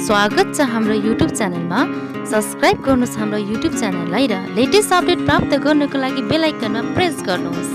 स्वागत छ हाम्रो YouTube च्यानलमा। सब्स्क्राइब गर्नुहोस् हाम्रो YouTube च्यानललाई र लेटेस्ट अपडेट प्राप्त गर्नको लागि बेल आइकनमा प्रेस गर्नुहोस्।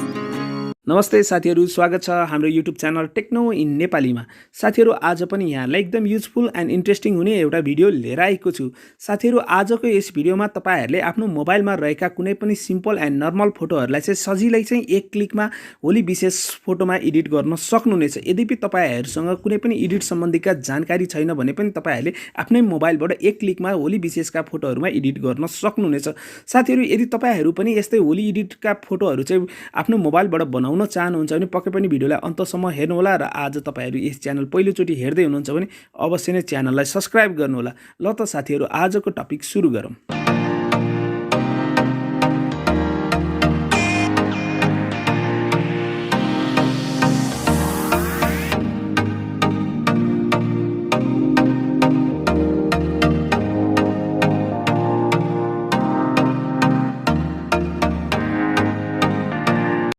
नमस्ते साथीहरु, स्वागत छ हाम्रो YouTube च्यानल टेक्नो इन नेपालीमा। साथीहरु, आज पनि यहाँलाई एकदम युजफुल एन्ड इन्ट्रेस्टिङ हुने एउटा भिडियो लिएर आएको छु। साथीहरु, आजको यस भिडियोमा तपाईहरुले आफ्नो मोबाइलमा रहेका कुनै पनि सिम्पल एन्ड नर्मल फोटोहरुलाई चाहिँ सजिलै चाहिँ एक क्लिकमा होली विशेष फोटोमा एडिट गर्न सक्नुहुनेछ। यद्यपि तपाईहरुसँग कुनै पनि एडिट सम्बन्धीका जानकारी छैन भने पनि तपाईहरुले आफ्नै मोबाइलबाट एक क्लिकमा होली विशेषका फोटोहरुमा एडिट गर्न सक्नुहुनेछ। साथीहरु, यदि तपाईहरु पनि यस्तै होली एडिटका फोटोहरु चाहिँ आफ्नो मोबाइलबाट बनाउन चाहनुहुन्छ भने पक्कै पनि भिडियोलाई अन्तसम्म हेर्नु होला र आज तपाईहरु यस च्यानल पहिलोचोटी हेर्दै हुनुहुन्छ भने अवश्य नै च्यानललाई सब्स्क्राइब गर्नु होला। ल त साथीहरु, आजको टपिक सुरु गरौँ।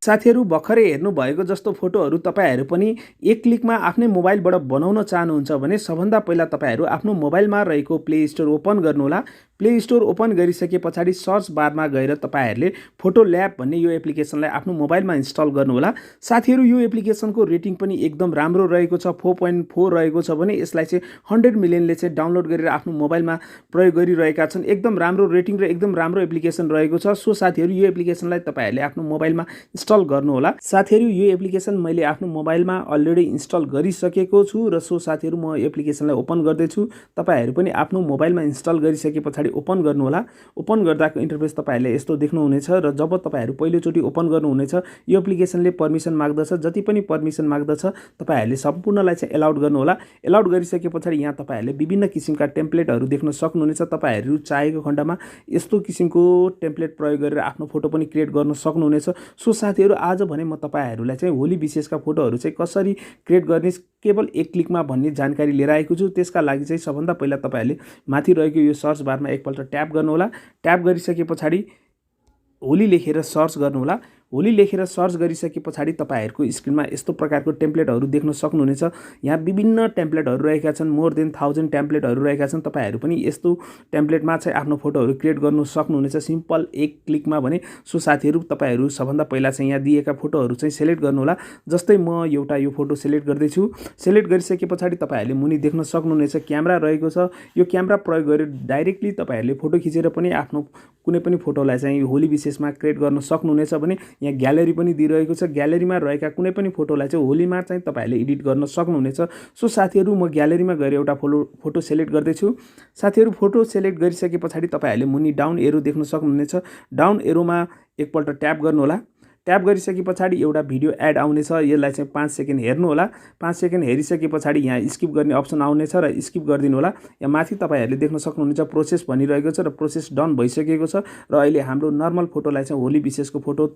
साथीहरु, भर्खरै हेर्नु भएको जस्तो फोटोहरु तपाईहरु पनि एक क्लिकमा आफ्नै मोबाइलबाट बनाउन चाहनुहुन्छ भने सबभन्दा पहिला तपाईहरु आफ्नो मोबाइलमा रहेको प्ले स्टोर ओपन गर्नु होला। प्ले स्टोर ओपन गरिसके पछाडी सर्च बारमा गएर तपाईहरुले फोटो ल्याब भन्ने यो एप्लिकेसनलाई आफ्नो मोबाइलमा इन्स्टल गर्नु होला। साथीहरु, यो एप्लिकेसनको रेटिङ पनि एकदम राम्रो रहेको छ, 4.4 रहेको छ भने यसलाई चाहिँ 100 मिलियनले चाहिँ डाउनलोड गरेर आफ्नो मोबाइलमा प्रयोग गरिरहेका छन्। एकदम राम्रो रेटिङ र एकदम राम्रो एप्लिकेसन रहेको छ। सो साथीहरु, यो एप्लिकेसनलाई तपाईहरुले आफ्नो मोबाइलमा इन्स्टल गर्नु होला। साथीहरु, यो एप्लिकेसन मैले आफ्नो मोबाइलमा अलरेडी इन्स्टल गरिसकेको छु र सो साथीहरु, म एप्लिकेसनलाई ओपन गर्दै छु। तपाईहरु पनि आफ्नो मोबाइलमा इन्स्टल गरिसके पछाडी ओपन गर्नु होला। ओपन गर्दाको इन्टरफेस तपाईहरुले यस्तो देख्नुहुनेछ र जब तपाईहरु पहिलोचोटी ओपन गर्नुहुनेछ यो एप्लिकेसनले पर्मिसन माग्दछ। जति पनि पर्मिसन माग्दछ तपाईहरुले सम्पूर्णलाई चाहिँ एलाउड गर्नु होला। एलाउड गरिसके पछाडी यहाँ तपाईहरुले विभिन्न किसिमका टेम्प्लेटहरु देख्न सक्नुहुनेछ। तपाईहरु चाहेको खण्डमा यस्तो किसिमको टेम्प्लेट प्रयोग गरेर आफ्नो फोटो पनि क्रिएट गर्न सक्नुहुनेछ। सो साथीहरु, आज भने म तपाईहरुलाई चाहिँ होली विशेषका फोटोहरु चाहिँ कसरी क्रिएट गर्ने केवल एक क्लिकमा भन्ने जानकारी लिएर आएको छु। त्यसका लागि चाहिँ सबभन्दा पहिला तपाईहरुले माथि रहेको यो सर्च बारमा एकपल्ट ट्याप गर्नु होला। ट्याप गरिसके पछाडी होली लेखेर सर्च गर्नु होला। होली लेखेर सर्च गरिसके पछाडी तपाईहरुको स्क्रिनमा यस्तो प्रकारको टेम्प्लेटहरु देख्न सक्नुहुनेछ। यहाँ विभिन्न टेम्प्लेटहरु रहेका छन्, मोर देन 1000 टेम्प्लेटहरु रहेका छन्। तपाईहरु पनि यस्तो टेम्प्लेटमा चाहिँ आफ्नो फोटोहरु क्रिएट गर्न सक्नुहुनेछ सिम्पल एक क्लिकमा भने। सो साथीहरु, तपाईहरु सबभन्दा पहिला चाहिँ यहाँ दिएका फोटोहरु चाहिँ सिलेक्ट गर्नु होला। जस्तै म एउटा यो फोटो सिलेक्ट गर्दै छु। सिलेक्ट गरिसके पछाडी तपाईहरुले मुनि देख्न सक्नुहुनेछ क्यामेरा रहेको छ। यो क्यामेरा प्रयोग गरेर डाइरेक्टली तपाईहरुले फोटो खिचेर पनि आफ्नो कुनै पनि फोटोलाई चाहिँ होली विशेषमा क्रिएट गर्न सक्नुहुनेछ भने यहाँ ग्यालेरी पनि दिइरहेको छ। ग्यालेरीमा रहेका कुनै पनि फोटोलाई चाहिँ होलीमा चाहिँ तपाईहरुले एडिट गर्न सक्नुहुनेछ। सो साथीहरु, म ग्यालेरीमा गएर एउटा फोटो सिलेक्ट गर्दै छु। साथीहरु, फोटो सिलेक्ट गरिसके पछाडी तपाईहरुले मुनि डाउन एरो देख्न सक्नुहुनेछ। डाउन एरोमा एकपल्ट ट्याप गर्नु होला। ट्याप गरिसके पछाडी एउटा भिडियो एड आउनेछ। यसलाई चाहिँ 5 सेकेन्ड हेर्नु होला। 5 सेकेन्ड हेरिसके पछाडी यहाँ स्किप गर्ने अप्सन आउनेछ र स्किप गरिदिनु होला। यहाँ माथि तपाईहरुले देख्न सक्नुहुनेछ प्रोसेस भनिरहेको छ र प्रोसेस डन भइसकेको छ र अहिले हाम्रो नर्मल फोटोलाई चाहिँ होली विशेषको फोटो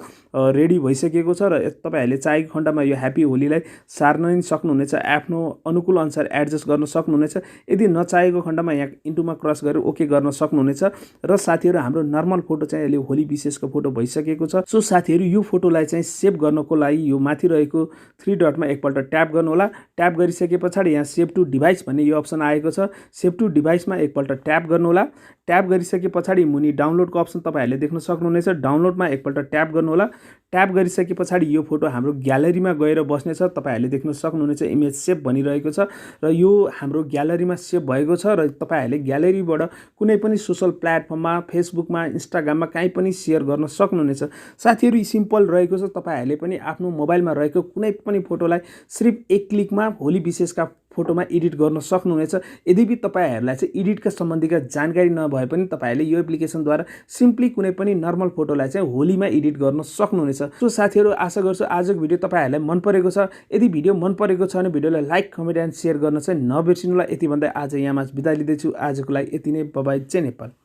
रेडी भइसकेको छ र तपाईहरुले चाहेको खण्डमा यो ह्यापी होलीलाई सार्न सक्नुहुनेछ। आफ्नो अनुकूल अनुसार एडजस्ट गर्न सक्नुहुनेछ। यदि नचाहेको खण्डमा यहाँ इन्टुमा क्रस गरेर ओके गर्न सक्नुहुनेछ। र साथीहरु, हाम्रो नर्मल फोटो चाहिँ अहिले होली विशेषको फोटो भइसकेको छ। सो साथीहरु, यो फोटोलाई चाहिँ सेभ गर्नको लागि यो माथि रहेको 3 डटमा एकपल्ट ट्याप गर्नु होला। ट्याप गरिसके पछाडी यहाँ सेभ टु डिभाइस भन्ने यो अप्सन आएको छ। सेभ टु डिभाइसमा एकपल्ट ट्याप गर्नु होला। ट्याप गरिसके पछाडी मुनि डाउनलोडको अप्सन तपाईहरुले देख्न सक्नुहुनेछ। डाउनलोडमा एकपल्ट ट्याप गर्नु होला। ट्याप गरिसके पछाडी यो फोटो हाम्रो ग्यालेरीमा गएर बस्नेछ। तपाईहरुले देख्न सक्नुहुनेछ इमेज सेभ भनिरहेको छ र यो हाम्रो ग्यालेरीमा सेभ भएको छ र तपाईहरुले ग्यालेरीबाट कुनै पनि सोशल प्लेटफर्ममा, फेसबुकमा, इन्स्टाग्राममा कहीँ पनि शेयर गर्न सक्नुहुनेछ। साथीहरु, सिम्पल रहेको छ। तपाईहरुले पनि आफ्नो मोबाइलमा रहेको कुनै पनि फोटोलाई सिर्फ एक क्लिकमा होली विशेषका फोटोमा एडिट गर्न सक्नुहुनेछ। यद्यपि तपाईहरुलाई चाहिँ एडिटका सम्बन्धीका जानकारी नभए पनि तपाईहरुले यो एप्लिकेसनद्वारा सिम्पली कुनै पनि नर्मल फोटोलाई चाहिँ होलीमा एडिट गर्न सक्नुहुनेछ। सो साथीहरु, आशा गर्छु आजको भिडियो तपाईहरुलाई मन परेको छ। यदि भिडियो मन परेको छ भने भिडियोलाई लाइक, कमेन्ट एन्ड शेयर गर्न चाहिँ नबिर्सिनु होला। यति भन्दै आज यहाँमा बिदा लिदैछु। आजको लागि यति नै। Bye bye. जय नेपाल।